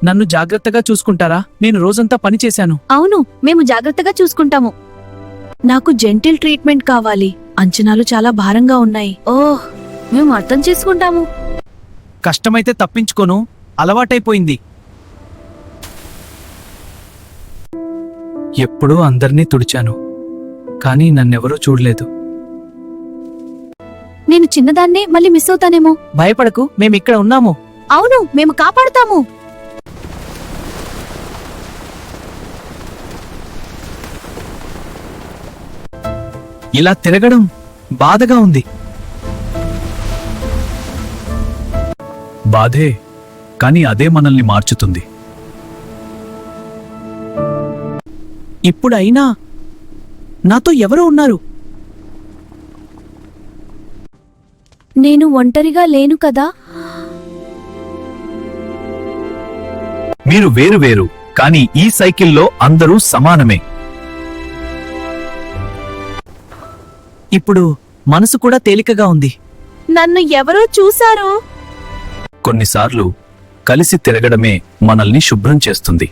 నన్ను జాగ్రత్తగా చూసుకుంటారా? నేను రోజంతా పని చేశాను. అవును, మేము జాగ్రత్తగా చూసుకుంటాము. నాకు జెంటిల్ ట్రీట్మెంట్ కావాలి. అంచనాలు చాలా భారంగా ఉన్నాయి. ఓహ్, మేము అర్థం చేసుకుంటాము. కష్టమైతే తప్పించుకోను, అలవాటైపోయింది. ఎప్పుడూ అందర్నీ తుడిచాను, కానీ నన్నెవరూ చూడలేదు. నేను చిన్నదాన్నే మళ్ళీ మిస్ అవుతానేమో. భయపడకు, మేమిక్కడ ఉన్నాము. అవును, మేము కాపాడుతాము. ఇలా తిరగడం బాధగా ఉంది. బాధే, కానీ అదే మనల్ని మార్చుతుంది. ఇప్పుడు అయినా నాతో ఎవరో ఉన్నారు. నేను ఒంటరిగా లేను కదా. మీరు వేరు వేరు, కానీ ఈ సైకిల్లో అందరూ సమానమే. ఇప్పుడు మనసు కూడా తేలికగా ఉంది. నన్ను ఎవరో చూశారు. కొన్నిసార్లు కలిసి తిరగడమే మనల్ని శుభ్రం చేస్తుంది.